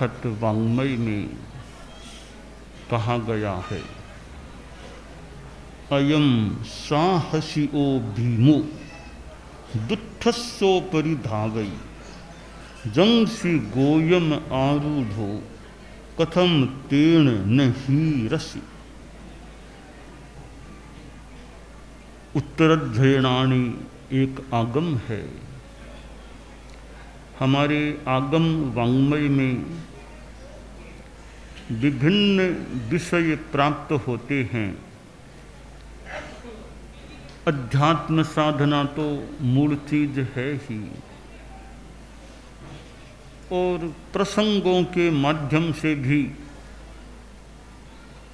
महत वाङ्मय में कहा गया है, अयम साहसिओ भीमो दुत्थस्सो परिधावई जंसी गोयम आरूढ़ो कथम तेण न हीरसि। उत्तरध्ययनानि एक आगम है। हमारे आगम वाङ्मय में विभिन्न विषय प्राप्त होते हैं। अध्यात्म साधना तो मूल चीज है ही, और प्रसंगों के माध्यम से भी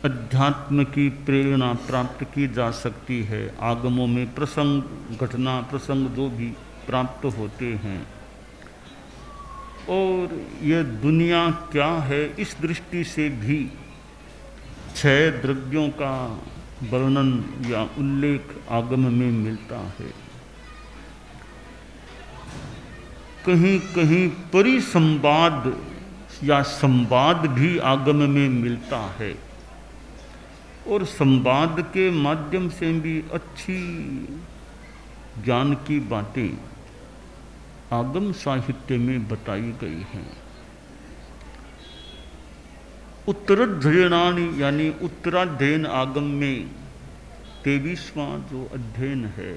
अध्यात्म की प्रेरणा प्राप्त की जा सकती है। आगमों में प्रसंग, घटना, प्रसंग जो भी प्राप्त होते हैं, और यह दुनिया क्या है इस दृष्टि से भी 6 द्रव्यों का वर्णन या उल्लेख आगम में मिलता है। कहीं कहीं परिसंवाद या संवाद भी आगम में मिलता है, और संवाद के माध्यम से भी अच्छी ज्ञान की बातें आगम साहित्य में बताई गई हैं। उत्तराध्ययनानि यानी उत्तराध्ययन आगम में 23वां जो अध्ययन है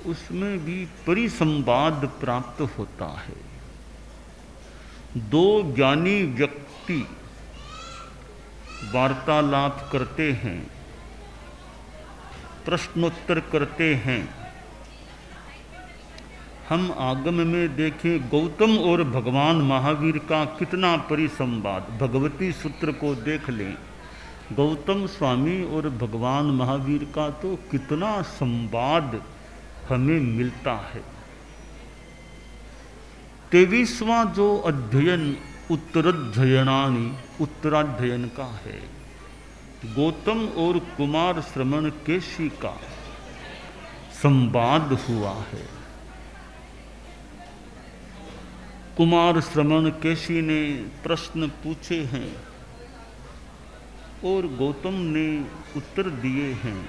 उसमें भी परिसंवाद प्राप्त होता है। 2 ज्ञानी व्यक्ति वार्तालाप करते हैं, प्रश्नोत्तर करते हैं। हम आगम में देखें गौतम और भगवान महावीर का कितना परिसंवाद। भगवती सूत्र को देख लें, गौतम स्वामी और भगवान महावीर का तो कितना संवाद हमें मिलता है। 23वां जो अध्ययन उत्तराध्ययनानि उत्तराध्ययन का है, गौतम और कुमार श्रवण केशी का संवाद हुआ है। कुमार श्रवण केशी ने प्रश्न पूछे हैं और गौतम ने उत्तर दिए हैं।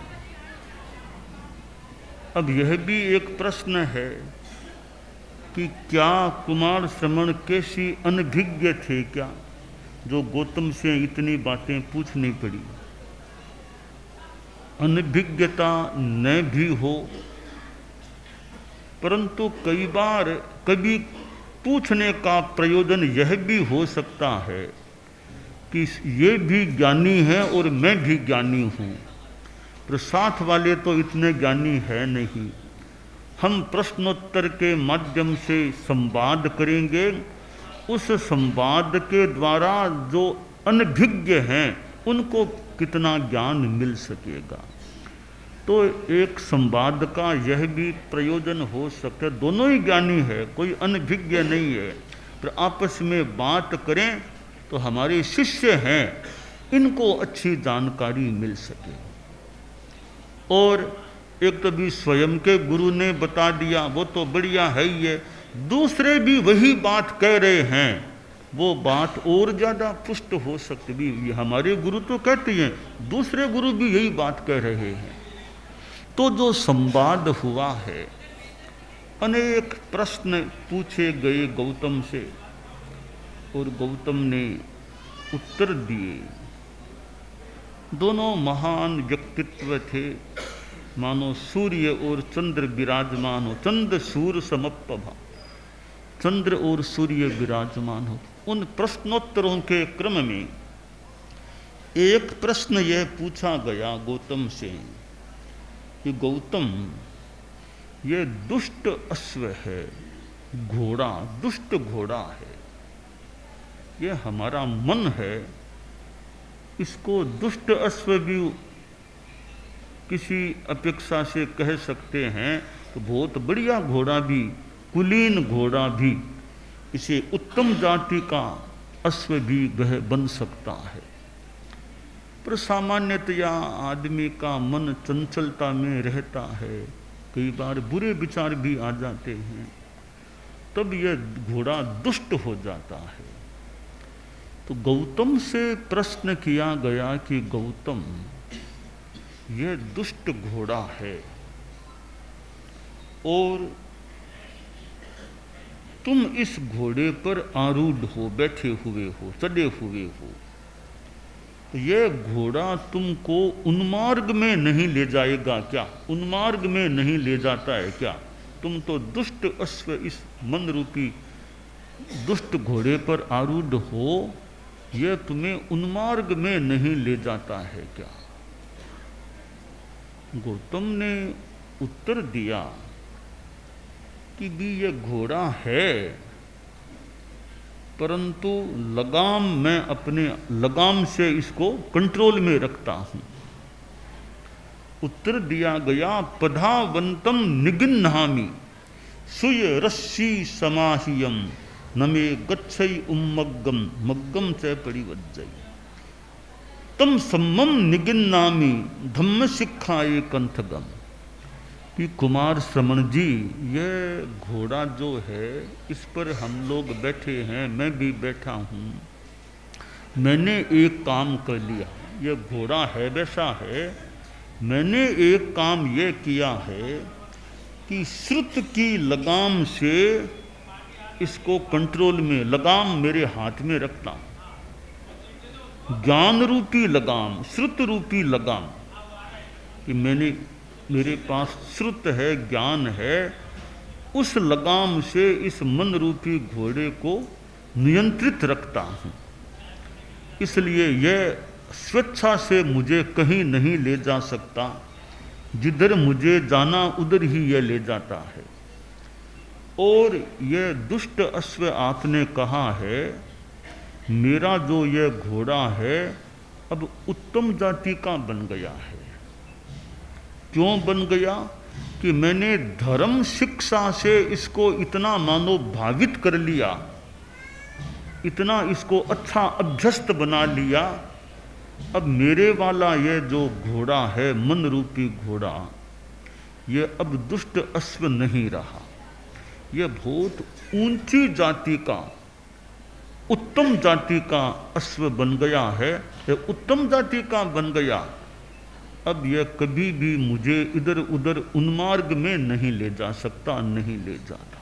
अब यह भी एक प्रश्न है कि क्या कुमार श्रवण केशी अनभिज्ञ थे क्या, जो गौतम से इतनी बातें पूछनी पड़ी। अनभिज्ञता न भी हो, परंतु कई बार कभी पूछने का प्रयोजन यह भी हो सकता है कि ये भी ज्ञानी है और मैं भी ज्ञानी हूँ, पर साथ वाले तो इतने ज्ञानी है नहीं। हम प्रश्नोत्तर के माध्यम से संवाद करेंगे, उस संवाद के द्वारा जो अनभिज्ञ हैं उनको कितना ज्ञान मिल सकेगा। तो एक संवाद का यह भी प्रयोजन हो सकता है। दोनों ही ज्ञानी है, कोई अनभिज्ञ नहीं है, पर आपस में बात करें तो हमारे शिष्य हैं, इनको अच्छी जानकारी मिल सके। और एक तो भी स्वयं के गुरु ने बता दिया, वो तो बढ़िया है ही है। दूसरे भी वही बात कह रहे हैं, वो बात और ज़्यादा पुष्ट हो सकती भी। हमारे गुरु तो कहते हैं, दूसरे गुरु भी यही बात कह रहे हैं। तो जो संवाद हुआ है, अनेक प्रश्न पूछे गए गौतम से और गौतम ने उत्तर दिए। दोनों महान व्यक्तित्व थे, मानो सूर्य और चंद्र विराजमान हो। चंद्र सूर्य समप्रभा, चंद्र और सूर्य विराजमान हो। उन प्रश्नोत्तरों के क्रम में एक प्रश्न यह पूछा गया गौतम से कि गौतम, ये दुष्ट अश्व है, घोड़ा, दुष्ट घोड़ा है, ये हमारा मन है, इसको दुष्ट अश्व भी किसी अपेक्षा से कह सकते हैं, तो बहुत बढ़िया घोड़ा भी, कुलीन घोड़ा भी, इसे उत्तम जाति का अश्व भी वह बन सकता है। पर सामान्यतया आदमी का मन चंचलता में रहता है, कई बार बुरे विचार भी आ जाते हैं, तब यह घोड़ा दुष्ट हो जाता है। तो गौतम से प्रश्न किया गया कि गौतम, यह दुष्ट घोड़ा है और तुम इस घोड़े पर आरूढ़ हो, बैठे हुए हो, चढ़े हुए हो, तो यह घोड़ा तुमको उन्मार्ग में नहीं ले जाएगा क्या? उन्मार्ग में नहीं ले जाता है क्या? तुम तो दुष्ट अश्व इस मन रूपी दुष्ट घोड़े पर आरूढ़ हो, यह तुम्हें उन्मार्ग में नहीं ले जाता है क्या? गौतम ने उत्तर दिया कि भी ये घोड़ा है, परंतु लगाम, मैं अपने लगाम से इसको कंट्रोल में रखता हूं। उत्तर दिया गया, पधावंतम निगिन्हामि सुय रस्सी समाहियम नमे गच्छई उम्मग्गम मग्गम च परिवज्जई तम सम्मम निगिन्नामि धम्म शिक्षाए कंथगम। कि कुमार श्रमण जी, ये घोड़ा जो है इस पर हम लोग बैठे हैं, मैं भी बैठा हूँ, मैंने एक काम कर लिया। ये घोड़ा है वैसा है, मैंने एक काम ये किया है कि श्रुत की लगाम से इसको कंट्रोल में, लगाम मेरे हाथ में रखता हूँ, ज्ञान रूपी लगाम, श्रुत रूपी लगाम, कि मेरे पास श्रुत है, ज्ञान है, उस लगाम से इस मन रूपी घोड़े को नियंत्रित रखता हूँ। इसलिए यह स्वेच्छा से मुझे कहीं नहीं ले जा सकता, जिधर मुझे जाना उधर ही यह ले जाता है। और यह दुष्ट अश्व आपने कहा है, मेरा जो यह घोड़ा है अब उत्तम जाति का बन गया है। क्यों बन गया? कि मैंने धर्म शिक्षा से इसको इतना मानो भावित कर लिया, इतना इसको अच्छा अभ्यस्त बना लिया। अब मेरे वाला ये जो घोड़ा है, मन रूपी घोड़ा, ये अब दुष्ट अश्व नहीं रहा, यह बहुत ऊंची जाति का, उत्तम जाति का अश्व बन गया है। यह उत्तम जाति का बन गया, अब यह कभी भी मुझे इधर उधर उन्मार्ग में नहीं ले जा सकता, नहीं ले जाता।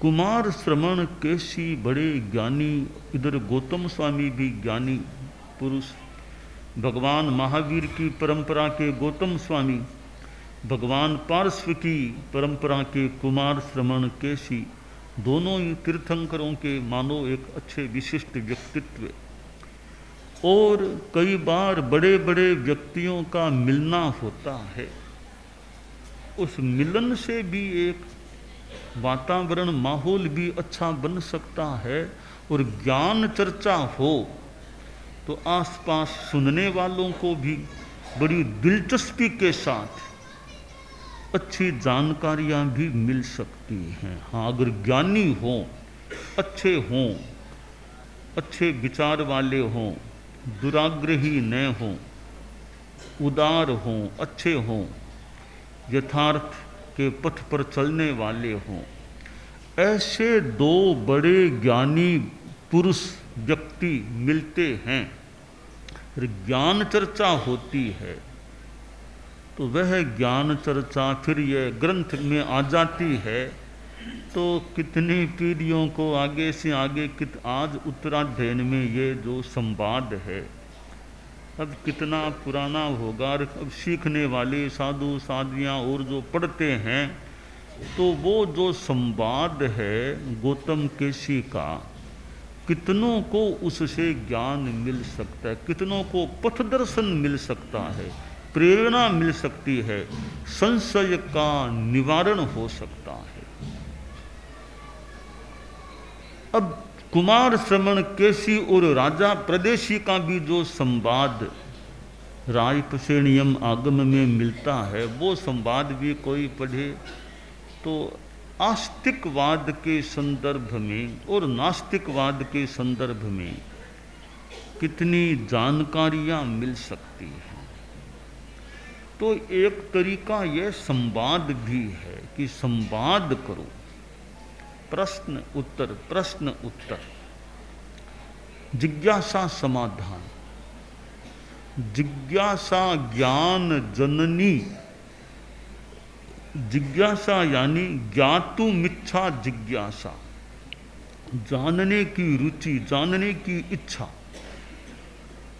कुमार श्रमण केशी बड़े ज्ञानी, इधर गौतम स्वामी भी ज्ञानी पुरुष, भगवान महावीर की परंपरा के गौतम स्वामी, भगवान पार्श्व की परंपरा के कुमार श्रमण केशी, दोनों ही तीर्थंकरों के मानो एक अच्छे विशिष्ट व्यक्तित्व। और कई बार बड़े बड़े व्यक्तियों का मिलना होता है, उस मिलन से भी एक वातावरण, माहौल भी अच्छा बन सकता है। और ज्ञान चर्चा हो तो आसपास सुनने वालों को भी बड़ी दिलचस्पी के साथ अच्छी जानकारियां भी मिल सकती हैं। हाँ, अगर ज्ञानी हों, अच्छे विचार वाले हों, दुराग्रही न हों, उदार हों, अच्छे हों, यथार्थ के पथ पर चलने वाले हों, ऐसे दो बड़े ज्ञानी पुरुष व्यक्ति मिलते हैं, फिर ज्ञान चर्चा होती है, तो वह ज्ञान चर्चा फिर यह ग्रंथ में आ जाती है। तो कितनी पीढ़ियों को आगे से आगे आज उत्तराध्ययन में ये जो संवाद है, अब कितना पुराना होगा। अब सीखने वाले साधु साधियाँ और जो पढ़ते हैं, तो वो जो संवाद है गौतम केशी का, कितनों को उससे ज्ञान मिल सकता है, कितनों को पथदर्शन मिल सकता है, प्रेरणा मिल सकती है, संशय का निवारण हो सकता है। अब कुमार श्रमण केशी और राजा प्रदेशी का भी जो संवाद रायपसेनियम आगम में मिलता है, वो संवाद भी कोई पढ़े तो आस्तिकवाद के संदर्भ में और नास्तिकवाद के संदर्भ में कितनी जानकारियां मिल सकती हैं। तो एक तरीका यह संवाद भी है कि संवाद करो, प्रश्न उत्तर, प्रश्न उत्तर। जिज्ञासा समाधान। जिज्ञासा ज्ञान जननी। जिज्ञासा यानी ज्ञातुमिच्छा जिज्ञासा, जानने की रुचि, जानने की इच्छा,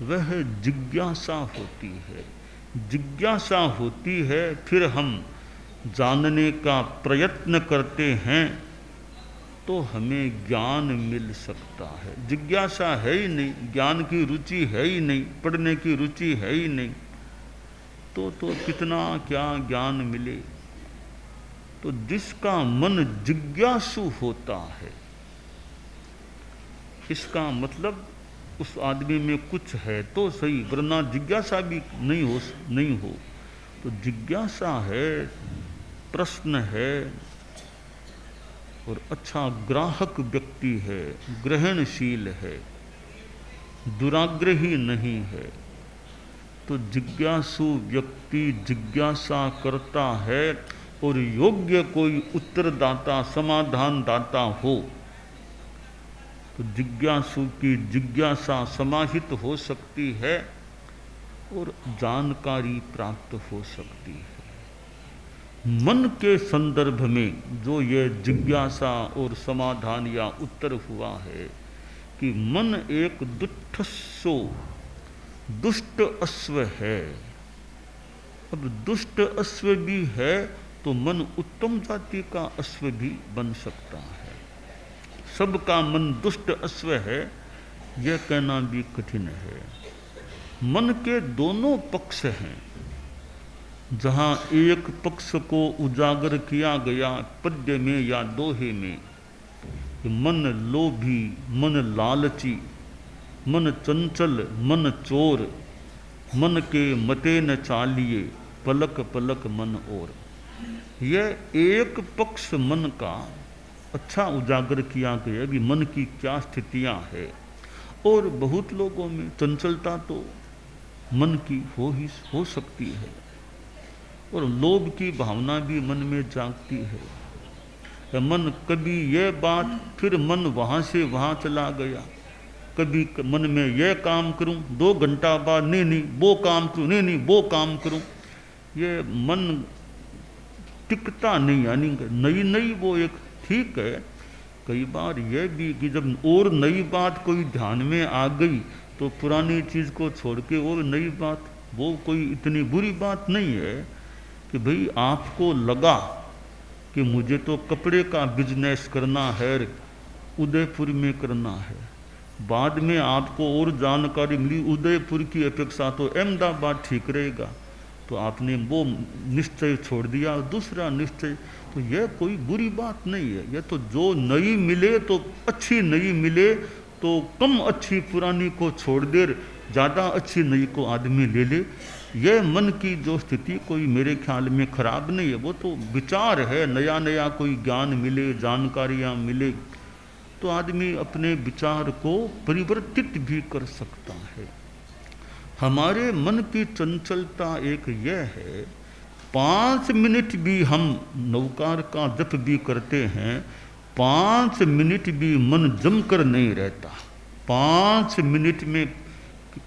वह जिज्ञासा होती है। जिज्ञासा होती है, फिर हम जानने का प्रयत्न करते हैं तो हमें ज्ञान मिल सकता है। जिज्ञासा है ही नहीं, ज्ञान की रुचि है ही नहीं, पढ़ने की रुचि है ही नहीं, तो कितना क्या ज्ञान मिले। तो जिसका मन जिज्ञासु होता है, इसका मतलब उस आदमी में कुछ है तो सही, वरना जिज्ञासा भी नहीं हो। तो जिज्ञासा है, प्रश्न है, और अच्छा ग्राहक व्यक्ति है, ग्रहणशील है, दुराग्रही नहीं है। तो जिज्ञासु व्यक्ति जिज्ञासा करता है, और योग्य कोई उत्तरदाता, समाधानदाता हो तो जिज्ञासु की जिज्ञासा समाहित हो सकती है और जानकारी प्राप्त हो सकती है। मन के संदर्भ में जो ये जिज्ञासा और समाधान या उत्तर हुआ है कि मन एक दुष्ट अश्व है। अब दुष्ट अश्व भी है तो मन उत्तम जाति का अश्व भी बन सकता है। सबका मन दुष्ट अश्व है, यह कहना भी कठिन है। मन के दोनों पक्ष हैं। जहाँ एक पक्ष को उजागर किया गया पद्य में या दोहे में, मन लोभी, मन लालची, मन चंचल, मन चोर, मन के मते न चालिए, पलक पलक मन और। यह एक पक्ष मन का अच्छा उजागर किया गया कि मन की क्या स्थितियां है। और बहुत लोगों में चंचलता तो मन की हो सकती है, और लोभ की भावना भी मन में जागती है। मन कभी यह बात, फिर मन वहाँ से वहाँ चला गया। कभी मन में यह काम करूं, 2 घंटा बाद नहीं वो काम करूं, नहीं वो काम करूं। ये मन टिकता नहीं, यानी नई वो एक ठीक है। कई बार यह भी कि जब और नई बात कोई ध्यान में आ गई तो पुरानी चीज़ को छोड़ के और नई बात, वो कोई इतनी बुरी बात नहीं है कि भाई आपको लगा कि मुझे तो कपड़े का बिजनेस करना है, उदयपुर में करना है। बाद में आपको और जानकारी मिली उदयपुर की अपेक्षा तो अहमदाबाद ठीक रहेगा, तो आपने वो निश्चय छोड़ दिया, दूसरा निश्चय। तो यह कोई बुरी बात नहीं है। यह तो जो नई मिले तो अच्छी नई मिले तो कम अच्छी पुरानी को छोड़ दे, ज़्यादा अच्छी नई को आदमी ले ले। यह मन की जो स्थिति कोई मेरे ख्याल में खराब नहीं है। वो तो विचार है, नया नया कोई ज्ञान मिले, जानकारियाँ मिले तो आदमी अपने विचार को परिवर्तित भी कर सकता है। हमारे मन की चंचलता एक यह है, 5 मिनट भी हम नवकार का जप भी करते हैं, 5 मिनट भी मन जमकर नहीं रहता। 5 मिनट में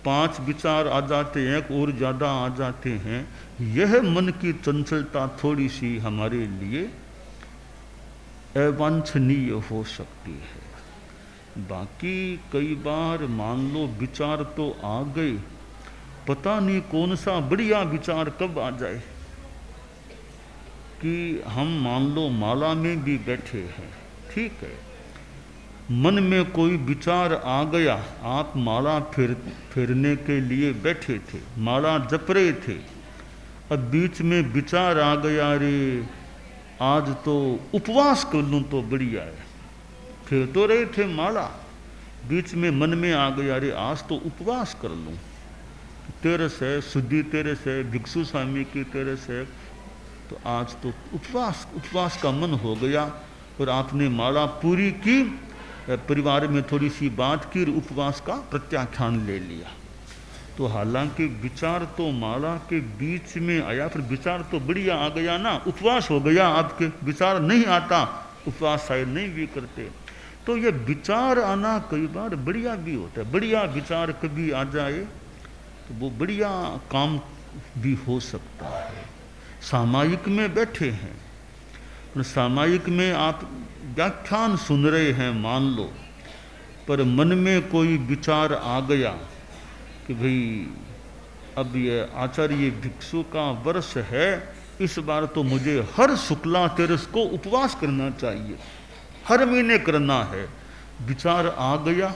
5 विचार आ जाते हैं, और ज़्यादा आ जाते हैं। यह मन की चंचलता थोड़ी सी हमारे लिए अवांछनीय हो सकती है। बाकी कई बार मान लो विचार तो आ गए, पता नहीं कौन सा बढ़िया विचार कब आ जाए कि हम मान लो माला में भी बैठे हैं, ठीक है, मन में कोई विचार आ गया, आप माला फेरने के लिए बैठे थे, माला जप रहे थे, अब बीच में विचार आ गया, रे आज तो उपवास कर लूँ तो बढ़िया है। फिर तो रहे थे माला, बीच में मन में आ गया, अरे आज तो उपवास कर लूँ, तेरस है, शुद्धि तेरस है, भिक्षु स्वामी की तेरस है, तो आज तो उपवास का मन हो गया और आपने माला पूरी की, परिवार में थोड़ी सी बात की, उपवास का प्रत्याख्यान ले लिया। तो हालांकि विचार तो माला के बीच में आया, फिर विचार तो बढ़िया आ गया ना, उपवास हो गया आपके, विचार नहीं आता उपवास शायद नहीं भी करते। तो ये विचार आना कई बार बढ़िया भी होता है। बढ़िया विचार कभी आ जाए तो वो बढ़िया काम भी हो सकता है। सामायिक में बैठे हैं, सामायिक में आप व्याख्यान सुन रहे हैं मान लो, पर मन में कोई विचार आ गया कि भाई अब ये आचार्य भिक्षु का वर्ष है, इस बार तो मुझे हर शुक्ला तेरस को उपवास करना चाहिए, हर महीने करना है। विचार आ गया,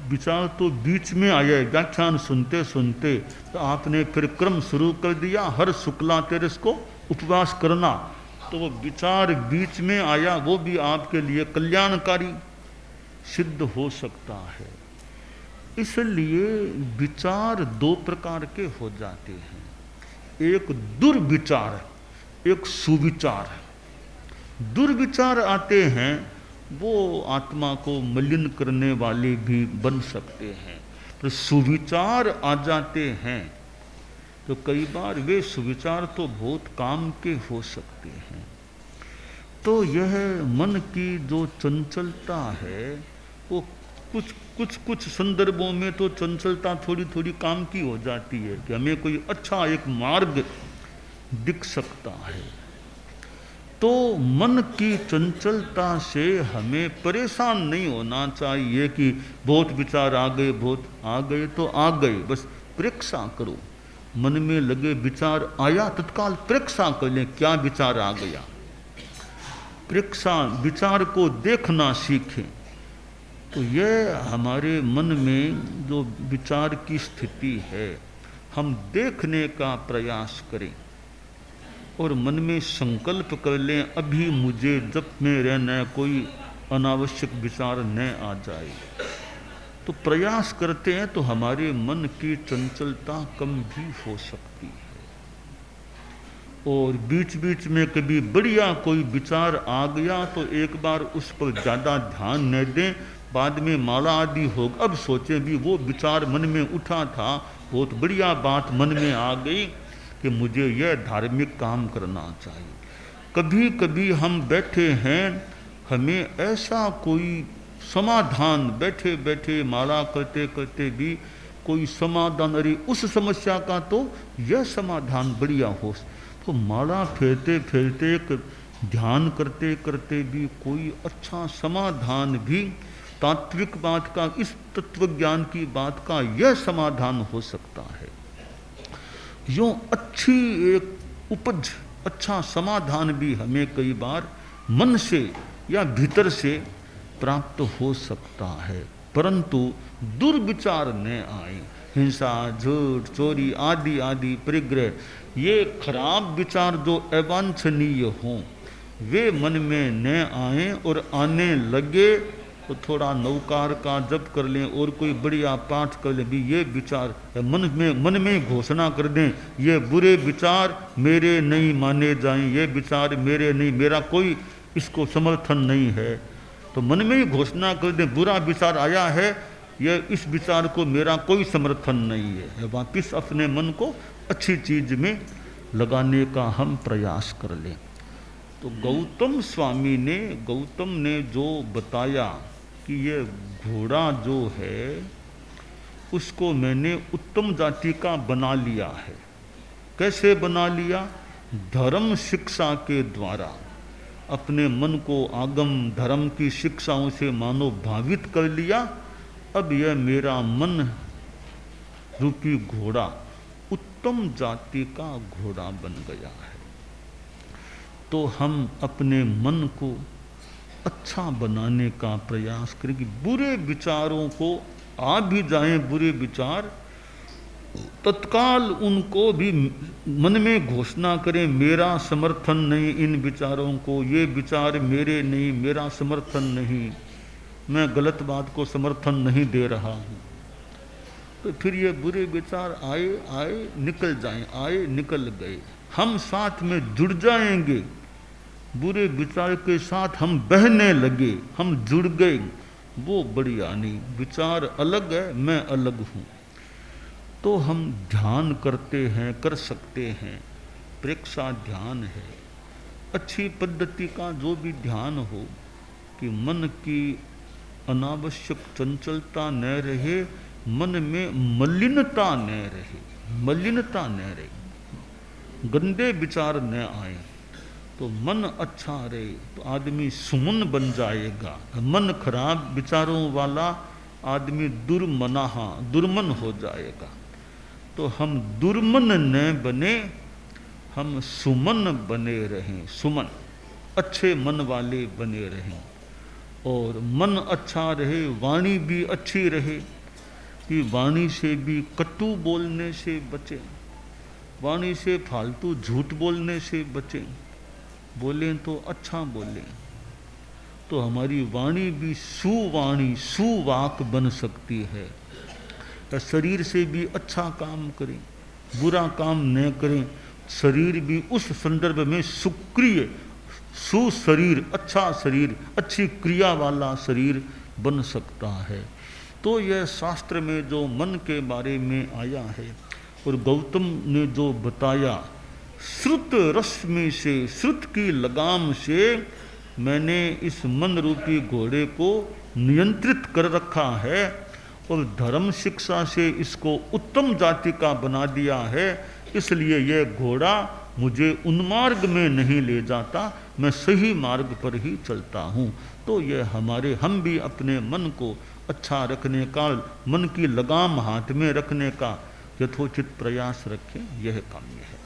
विचार तो बीच में आया, व्याख्यान सुनते सुनते तो आपने फिर क्रम शुरू कर दिया हर शुक्ला तेरस को उपवास करना, तो वो विचार बीच में आया, वो भी आपके लिए कल्याणकारी सिद्ध हो सकता है। इसलिए विचार दो प्रकार के हो जाते हैं, एक दुर्विचार, एक सुविचार। दुर्विचार आते हैं वो आत्मा को मलिन करने वाले भी बन सकते हैं, पर सुविचार आ जाते हैं तो कई बार वे सुविचार तो बहुत काम के हो सकते हैं। तो यह मन की जो चंचलता है वो कुछ संदर्भों में तो चंचलता थोड़ी थोड़ी काम की हो जाती है कि हमें कोई अच्छा एक मार्ग दिख सकता है। तो मन की चंचलता से हमें परेशान नहीं होना चाहिए कि बहुत विचार आ गए, बहुत आ गए तो आ गए, बस परीक्षा करो। मन में लगे विचार आया, तत्काल परीक्षा कर लें क्या विचार आ गया। परीक्षा, विचार को देखना सीखें। तो यह हमारे मन में जो विचार की स्थिति है, हम देखने का प्रयास करें और मन में संकल्प कर लें अभी मुझे जप में रहना, कोई अनावश्यक विचार न आ जाए। तो प्रयास करते हैं तो हमारे मन की चंचलता कम भी हो सकती है। और बीच बीच में कभी बढ़िया कोई विचार आ गया तो एक बार उस पर ज़्यादा ध्यान न दें, बाद में माला आदि हो, अब सोचें भी वो विचार मन में उठा था, बहुत बढ़िया बात मन में आ गई कि मुझे यह धार्मिक काम करना चाहिए। कभी कभी हम बैठे हैं, हमें ऐसा कोई समाधान, बैठे बैठे माला करते करते भी कोई समाधान, अरे उस समस्या का तो यह समाधान बढ़िया हो, तो माला फेरते फेरते ध्यान करते करते भी कोई अच्छा समाधान भी तात्विक बात का, इस तत्व ज्ञान की बात का यह समाधान हो सकता है। यूँ अच्छी एक उपज, अच्छा समाधान भी हमें कई बार मन से या भीतर से प्राप्त हो सकता है, परंतु दुर्विचार न आए। हिंसा, झूठ, चोरी आदि आदि परिग्रह, ये खराब विचार जो अवांछनीय हों वे मन में न आए, और आने लगे तो थोड़ा नौकार का जप कर लें और कोई बढ़िया पाठ कर लें, भी ये विचार मन में घोषणा कर दें, ये बुरे विचार मेरे नहीं माने जाएं, ये विचार मेरे नहीं, मेरा कोई इसको समर्थन नहीं है। तो मन में ही घोषणा कर दें बुरा विचार आया है, यह इस विचार को मेरा कोई समर्थन नहीं है। वापिस अपने मन को अच्छी चीज में लगाने का हम प्रयास कर लें। तो गौतम ने जो बताया कि ये घोड़ा जो है उसको मैंने उत्तम जाति का बना लिया है। कैसे बना लिया? धर्म शिक्षा के द्वारा अपने मन को आगम धर्म की शिक्षाओं से मानो भावित कर लिया। अब यह मेरा मन रूपी घोड़ा उत्तम जाति का घोड़ा बन गया है। तो हम अपने मन को अच्छा बनाने का प्रयास करें कि बुरे विचारों को आ भी जाएं बुरे विचार, तत्काल उनको भी मन में घोषणा करें मेरा समर्थन नहीं इन विचारों को, ये विचार मेरे नहीं, मेरा समर्थन नहीं, मैं गलत बात को समर्थन नहीं दे रहा हूँ। तो फिर ये बुरे विचार आए निकल जाएं, आए निकल गए, हम साथ में जुड़ जाएंगे। बुरे विचार के साथ हम बहने लगे, हम जुड़ गए, वो बढ़िया नहीं। विचार अलग है, मैं अलग हूँ। तो हम ध्यान करते हैं, कर सकते हैं, प्रेक्षा ध्यान है, अच्छी पद्धति का जो भी ध्यान हो, कि मन की अनावश्यक चंचलता न रहे, मन में मलिनता न रहे, मलिनता न रहे, गंदे विचार न आए, तो मन अच्छा रहे तो आदमी सुमन बन जाएगा। मन खराब विचारों वाला आदमी दुर्मनाहा, दुर्मन हो जाएगा। तो हम दुर्मन न बने, हम सुमन बने रहें, सुमन, अच्छे मन वाले बने रहें। और मन अच्छा रहे, वाणी भी अच्छी रहे, कि वाणी से भी कटु बोलने से बचें, वाणी से फालतू झूठ बोलने से बचें, बोलें तो अच्छा बोलें, तो हमारी वाणी भी सुवाणी, सुवाक बन सकती है। तो शरीर से भी अच्छा काम करें, बुरा काम न करें, शरीर भी उस संदर्भ में सुक्रिय, सुशरीर, अच्छा शरीर, अच्छी क्रिया वाला शरीर बन सकता है। तो यह शास्त्र में जो मन के बारे में आया है और गौतम ने जो बताया, श्रुत रश्मि से, श्रुत की लगाम से मैंने इस मन रूपी घोड़े को नियंत्रित कर रखा है और धर्म शिक्षा से इसको उत्तम जाति का बना दिया है। इसलिए यह घोड़ा मुझे उन्मार्ग में नहीं ले जाता, मैं सही मार्ग पर ही चलता हूँ। तो यह हमारे, हम भी अपने मन को अच्छा रखने का, मन की लगाम हाथ में रखने का यथोचित प्रयास रखें, यह काम्य है।